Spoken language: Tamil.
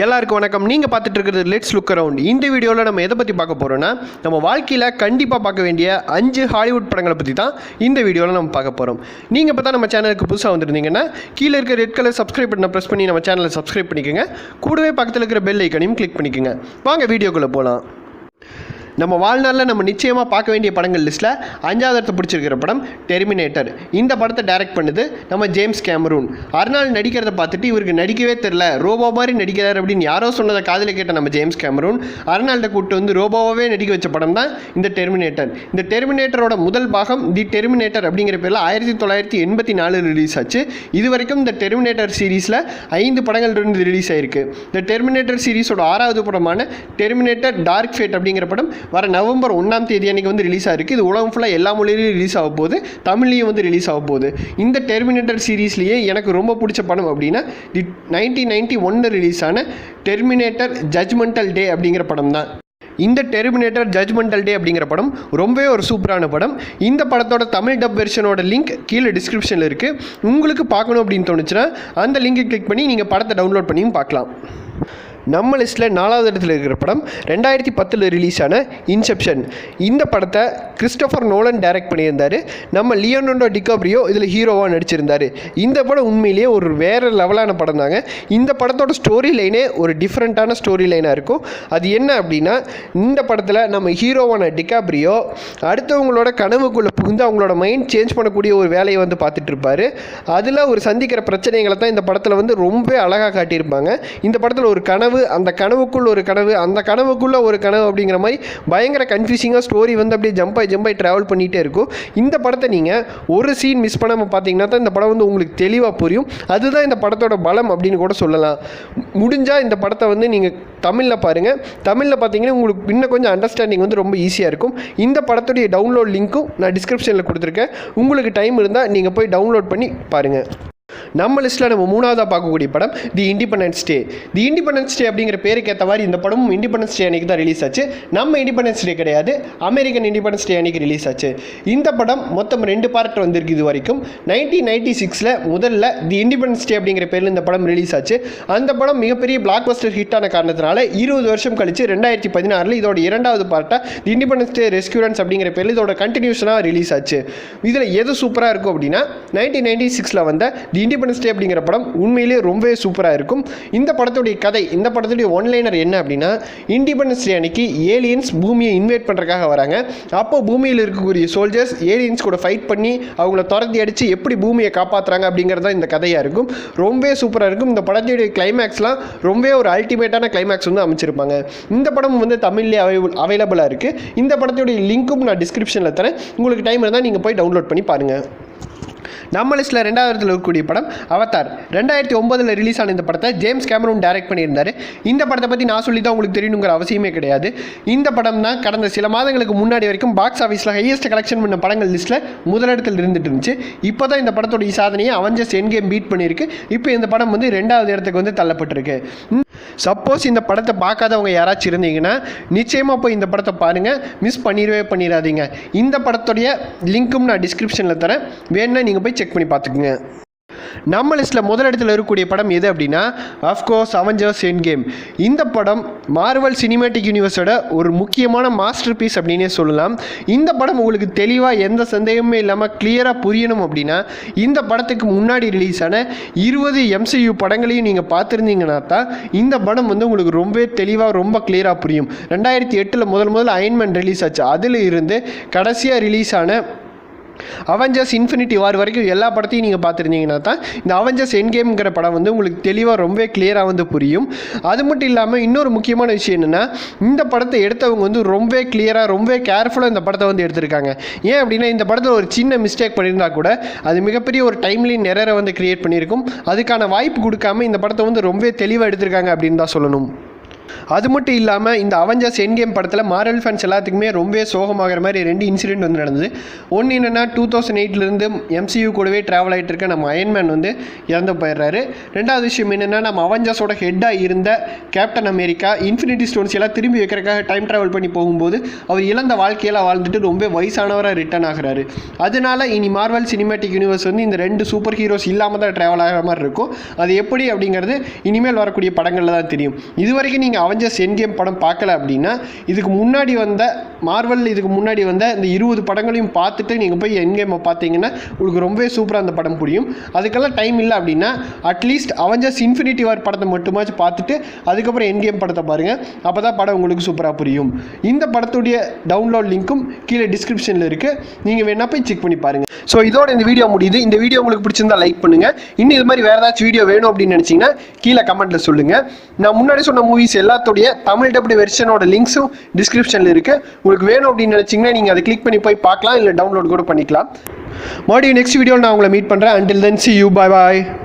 எல்லாருக்கும் வணக்கம். நீங்கள் பார்த்துட்டு இருக்கிறது லெட்ஸ் லுக் அரவுண்ட். இந்த வீடியோவில் நம்ம எதை பற்றி பார்க்க போகிறோன்னா, நம்ம வாழ்க்கையில் கண்டிப்பாக பார்க்க வேண்டிய 5 ஹாலிவுட் படங்களை பற்றி தான் இந்த வீடியோவில் நம்ம பார்க்க போகிறோம். நீங்கள் இப்போ தான் நம்ம சேனலுக்கு புதுசாக வந்திருந்தீங்கன்னா கீழே இருக்க ரெட் கலர் சப்ஸ்கிரைப் பட்டனை ப்ரெஸ் பண்ணி நம்ம சேனலை சப்ஸ்கிரைப் பண்ணிக்கோங்க. கூடவே பக்கத்தில் இருக்கிற பெல் ஐக்கனையும் கிளிக் பண்ணிக்கோங்க. வாங்க வீடியோக்குள்ளே போகலாம். நம்ம வாழ்நாளில் நம்ம நிச்சயமாக பார்க்க வேண்டிய படங்கள் லிஸ்ட்டில் 5வது இடத்தை பிடிச்சிருக்கிற படம் டெர்மினேட்டர். இந்த படத்தை டைரக்ட் பண்ணுது நம்ம ஜேம்ஸ் கேமரூன். அர்னால்ட் நடிக்கிறத பார்த்துட்டு இவருக்கு நடிக்கவே தெரில, ரோபோ மாதிரி நடிக்கிறார் அப்படின்னு யாரோ சொன்னதை காதில் கேட்ட நம்ம ஜேம்ஸ் கேமரூன் அர்னால்டை கூப்பிட்டு வந்து ரோபோவாகவே நடிக்க வச்ச படம் தான் இந்த டெர்மினேட்டர். இந்த டெர்மினேட்டரோட முதல் பாகம் தி டெர்மினேட்டர் அப்படிங்கிற பேரில் 1984 ரிலீஸ் ஆச்சு. இது வரைக்கும் இந்த டெர்மினேட்டர் சீரீஸில் 5 படங்கள் இருந்து ரிலீஸ் ஆயிருக்கு. இந்த டெர்மினேட்டர் சீரீஸோட 6வது படமான டெர்மினேட்டர் டார்க் ஃபேட் அப்படிங்கிற படம் வர நவம்பர் 1ஆம் தேதி அன்றைக்கி வந்து ரிலீஸ் ஆகிருக்கு. இது உலகம் ஃபுல்லாக எல்லா மொழியிலையும் ரிலீஸ் ஆக போகுது, தமிழ்லையும் வந்து ரிலீஸ் ஆக போகுது. இந்த டெர்மினேட்டர் சீரீஸ்லேயே எனக்கு ரொம்ப பிடிச்ச படம் அப்படின்னா 1991 ரிலீஸ் ஆன டெர்மினேட்டர் ஜட்ஜ்மெண்டல் டே அப்படிங்கிற படம் தான். இந்த டெர்மினேட்டர் ஜட்ஜ்மெண்டல் டே அப்படிங்கிற படம் ரொம்பவே ஒரு சூப்பரான படம். இந்த படத்தோட தமிழ் டப் வெர்ஷனோட லிங்க் கீழே டிஸ்கிரிப்ஷனில் இருக்குது. உங்களுக்கு பார்க்கணும் அப்படின்னு தோணுச்சுன்னா அந்த லிங்கை கிளிக் பண்ணி நீங்கள் படத்தை டவுன்லோட் பண்ணியும் பார்க்கலாம். நம்ம லிஸ்ட்டில் 4வது இடத்துல இருக்கிற படம் 2010 ரிலீஸ் ஆன இன்செப்ஷன். இந்த படத்தை கிறிஸ்டோஃபர் நோலன் டைரக்ட் பண்ணியிருந்தார். நம்ம லியோனார்டோ டிகாப்ரியோ இதில் ஹீரோவாக நடிச்சிருந்தார். இந்த படம் உண்மையிலேயே ஒரு வேறு லெவலான படம் தாங்க. இந்த படத்தோட ஸ்டோரி லைனே ஒரு டிஃப்ரெண்ட்டான ஸ்டோரி லைனாக இருக்கும். அது என்ன அப்படின்னா, இந்த படத்தில் நம்ம ஹீரோவான டிகாப்ரியோ அடுத்தவங்களோட கனவுக்குள்ளே புகுந்து அவங்களோட மைண்ட் சேஞ்ச் பண்ணக்கூடிய ஒரு வேலையை வந்து பார்த்துட்டு இருப்பார். அதில் ஒரு சந்திக்கிற பிரச்சனைகளை தான் இந்த படத்தில் வந்து ரொம்ப அழகாக காட்டியிருப்பாங்க. இந்த படத்தில் ஒரு கனவு, அந்த கனவுக்குள்ள ஒரு கனவு, அந்த கனவுக்குள்ள ஒரு கனவு அப்படிங்கிற மாதிரி பயங்கர கன்ஃபியூசிங்காக ஸ்டோரி வந்து அப்படியே ஜம்பாய் ட்ராவல் பண்ணிகிட்டே இருக்கும். இந்த படத்தை நீங்கள் ஒரு சீன் மிஸ் பண்ணாமல் பார்த்தீங்கன்னா தான் இந்த படம் வந்து உங்களுக்கு தெளிவாக புரியும். அதுதான் இந்த படத்தோட பலம் அப்படின்னு கூட சொல்லலாம். முடிஞ்சால் இந்த படத்தை வந்து நீங்கள் தமிழில் பாருங்கள். தமிழில் பார்த்தீங்கன்னா உங்களுக்கு இன்னும் கொஞ்சம் அண்டர்ஸ்டாண்டிங் வந்து ரொம்ப ஈஸியாக இருக்கும். இந்த படத்துடைய டவுன்லோட் லிங்க்கும் நான் டிஸ்கிரிப்ஷனில் கொடுத்துருக்கேன். உங்களுக்கு டைம் இருந்தால் நீங்கள் போய் டவுன்லோட் பண்ணி பாருங்கள். நம்ம லிஸ்ட்டில் நம்ம 3ஆவதாக பார்க்கக்கூடிய படம் தி இண்டிபெண்டன்ஸ் டே. தி இண்டிபெண்டன்ஸ் டே அப்படிங்கிற பேருக்கு ஏற்ற மாதிரி இந்த படமும் இண்டிபெண்டன்ஸ் டே அன்றைக்கி தான் ரிலீஸ் ஆச்சு. நம்ம இண்டிபெண்டன்ஸ் டே கிடையாது, அமெரிக்கன் இண்டிபெண்டன்ஸ் டே அன்றைக்கி ரிலீஸ் ஆச்சு. இந்த படம் மொத்தம் 2 பார்ட் வந்திருக்கு. இது வரைக்கும் 1996 முதல்ல தி இண்டிபெண்டன்ஸ் டே அப்படிங்கிற பேரில் இந்த படம் ரிலீஸ் ஆச்சு. அந்த படம் மிகப்பெரிய பிளாக் பஸ்டர் ஹிட்டான காரணத்தினால 20 வருஷம் கழிச்சு 2016 இதோட 2வது பார்ட்டாக தி இண்டிபெண்டன்ஸ் டே ரெஸ்கியூரன்ஸ் அப்படிங்கிற பேரில் இதோட கண்டினியூஷனாக ரிலீஸ் ஆச்சு. இதில் எது சூப்பராக இருக்கும் அப்படின்னா, 1996 வந்த தி இண்டிபெண்டன்ஸ் டே அப்படிங்கிற படம் உண்மையிலேயே ரொம்பவே சூப்பராக இருக்கும். இந்த படத்துடைய கதை, இந்த படத்துடைய ஒன்லைனர் என்ன அப்படின்னா, இண்டிபெண்டன்ஸ் டே அன்னைக்கு ஏலியன்ஸ் பூமியை இன்வைட் பண்ணுறதுக்காக வராங்க. அப்போ பூமியில் இருக்கக்கூடிய சோல்ஜர்ஸ் ஏலியன்ஸ் கூட ஃபைட் பண்ணி அவங்கள துரத்தி அடித்து எப்படி பூமியை காப்பாற்றுறாங்க அப்படிங்கிறது தான் இந்த கதையாக இருக்கும். ரொம்பவே சூப்பராக இருக்கும். இந்த படத்துடைய கிளைமேக்ஸ்லாம் ரொம்பவே ஒரு அல்டிமேட்டான கிளைமேக்ஸ் வந்து அமைச்சிருப்பாங்க. இந்த படம் வந்து தமிழ்லேயே அவைலபிளாக இருக்குது. இந்த படத்துடைய லிங்க்கும் நான் டிஸ்கிரிப்ஷனில் தரேன். உங்களுக்கு டைம் இருந்தால் நீங்கள் போய் டவுன்லோட் பண்ணி பாருங்கள். நம்ம லிஸ்ட்டில் 2வது இடத்துல இருக்கக்கூடிய படம் அவதார். 2009 ரிலீஸ் ஆன இந்த படத்தை ஜேம்ஸ் கேமரூன் டைரக்ட் பண்ணியிருந்தார். இந்த படத்தை பற்றி நான் சொல்லி தான் உங்களுக்கு தெரியணுங்கிற அவசியமே கிடையாது. இந்த படம் தான் கடந்த சில மாதங்களுக்கு முன்னாடி வரைக்கும் பாக்ஸ் ஆஃபீஸில் ஹையஸ்ட் கலெக்ஷன் பண்ண படங்கள் லிஸ்ட்டில் முதலிடத்தில் இருந்துட்டு இருந்துச்சு. இப்போ தான் இந்த படத்தோட சாதனையை அவெஞ்சர்ஸ் எண்ட் கேம் பீட் பண்ணியிருக்கு. இப்போ இந்த படம் வந்து 2வது இடத்துக்கு வந்து தள்ளப்பட்டிருக்கு. சப்போஸ் இந்த படத்தை பார்க்காதவங்க யாராச்சும் இருந்தீங்கன்னா நிச்சயமாக போய் இந்த படத்தை பாருங்கள், மிஸ் பண்ணிடாதீங்க. இந்த படத்துடைய லிங்க்கும் நான் டிஸ்கிரிப்ஷனில் தரேன், வேணுன்னா நீங்கள் போய் செக் பண்ணி பார்த்துக்குங்க. நம்ம லிஸ்ட்டில் முதலிடத்தில் இருக்கக்கூடிய படம் எது அப்படின்னா, அஃப்கோர்ஸ் அவெஞ்சர்ஸ் எண்ட் கேம். இந்த படம் மார்வல் சினிமேட்டிக் யூனிவர்ஸோட ஒரு முக்கியமான மாஸ்டர் பீஸ் அப்படின்னே சொல்லலாம். இந்த படம் உங்களுக்கு தெளிவாக எந்த சந்தேகமே இல்லாமல் கிளியராக புரியணும் அப்படின்னா, இந்த படத்துக்கு முன்னாடி ரிலீஸ் ஆன 20 MCU படங்களையும் நீங்கள் பார்த்துருந்தீங்கன்னா தான் இந்த படம் வந்து உங்களுக்கு ரொம்ப தெளிவாக ரொம்ப கிளியராக புரியும். 2008 முதல்ல அயன்மேன் ரிலீஸ் ஆச்சு. அதில் இருந்து கடைசியாக ரிலீஸ் ஆன அவெஞ்சர்ஸ் இன்ஃபினிட்டி வார் வரைக்கும் எல்லா படத்தையும் நீங்கள் பார்த்துருந்தீங்கன்னா தான் இந்த அவெஞ்சர்ஸ் எண்ட் கேம்ங்கிற படம் வந்து உங்களுக்கு தெளிவாக ரொம்ப கிளியராக வந்து புரியும். அது மட்டும் இல்லாமல் இன்னொரு முக்கியமான விஷயம் என்னென்னா, இந்த படத்தை எடுத்தவங்க வந்து ரொம்ப கிளியராக ரொம்ப கேர்ஃபுல்லாக இந்த படத்தை வந்து எடுத்திருக்காங்க. ஏன் அப்படின்னா, இந்த படத்தில் ஒரு சின்ன மிஸ்டேக் பண்ணியிருந்தா கூட அது மிகப்பெரிய ஒரு டைம்லைன் எரரை வந்து கிரியேட் பண்ணியிருக்கும். அதுக்கான வாய்ப்பு கொடுக்காம இந்த படத்தை வந்து ரொம்ப தெளிவாக எடுத்திருக்காங்க அப்படின்னு தான் சொல்லணும். அது மட்டும் இல்லாமல் இந்த அவெஞ்சர்ஸ் எண்ட் கேம் படத்தில் மார்வல் ஃபேன்ஸ் எல்லாத்துக்குமே ரொம்ப சோகமாகிற மாதிரி 2 இன்சிடென்ட் வந்து நடந்தது. ஒன்று என்னென்னா 2008 MCU கூடவே ட்ராவல் ஆகிட்டு இருக்க நம்ம அயன்மேன் வந்து இறந்து போயிடுறாரு. ரெண்டாவது விஷயம் என்னென்னா நம்ம அவெஞ்சர்ஸோட ஹெட்டாக இருந்த கேப்டன் அமெரிக்கா இன்ஃபினிட்டி ஸ்டோன்ஸ் எல்லாம் திரும்பி வைக்கிறதுக்காக டைம் ட்ராவல் பண்ணி போகும்போது அவர் இழந்த வாழ்க்கையெல்லாம் வாழ்ந்துட்டு ரொம்ப வயசானவராக ரிட்டர்ன் ஆகிறாரு. அதனால இனி மார்வல் சினிமேட்டிக் யூனிவர்ஸ் வந்து இந்த 2 சூப்பர் ஹீரோஸ் இல்லாமல் தான் ட்ராவல் ஆகிற மாதிரி இருக்கும். அது எப்படி அப்படிங்கிறது இனிமேல் வரக்கூடிய படங்களில் தான் தெரியும். இது வரைக்கும் நீங்கள் அவெஞ்சர்ஸ் எண்ட் கேம் படம் பார்க்கல அப்படின்னா இதுக்கு முன்னாடி வந்த இந்த 20 படங்களையும் பார்த்துட்டு நீங்கள் போய் எண்ட் கேமை பார்த்தீங்கன்னா உங்களுக்கு ரொம்பவே சூப்பராக அந்த படம் புரியும். அதுக்கெல்லாம் டைம் இல்லை அப்படின்னா அட்லீஸ்ட் அவெஞ்சர்ஸ் இன்ஃபினிட்டி வார் படத்தை மட்டுமாச்சும் பார்த்துட்டு அதுக்கப்புறம் எண்ட் கேம் படத்தை பாருங்கள். அப்போ தான் படம் உங்களுக்கு சூப்பராக புரியும். இந்த படத்துடைய டவுன்லோட் லிங்க்கும் கீழே டிஸ்கிரிப்ஷனில் இருக்குது. நீங்கள் வேணா போய் செக் பண்ணி பாருங்கள். ஸோ இதோட இந்த வீடியோ முடியுது. இந்த வீடியோ உங்களுக்கு பிடிச்சிருந்தா லைக் பண்ணுங்கள். இன்னும் இது மாதிரி வேறு ஏதாச்சும் வீடியோ வேணும் அப்படின்னு நினச்சிங்கன்னா கீழே கமெண்ட்டில் சொல்லுங்கள். நான் முன்னாடி சொன்ன மூவிஸ் எல்லாத்துடைய தமிழ் டப்டு வெர்ஷனோட லிங்க்ஸும் டிஸ்கிரிப்ஷனில் இருக்குது. உங்களுக்கு வேணும் அப்படின்னு நினச்சிங்கன்னா நீங்கள் அதை கிளிக் பண்ணி போய் பார்க்கலாம், இல்லை டவுன்லோட் கூட பண்ணிக்கலாம். மறுபடியும் நெக்ஸ்ட் வீடியோவில் நான் உங்களை மீட் பண்ணுறேன். Until then, see you. Bye bye.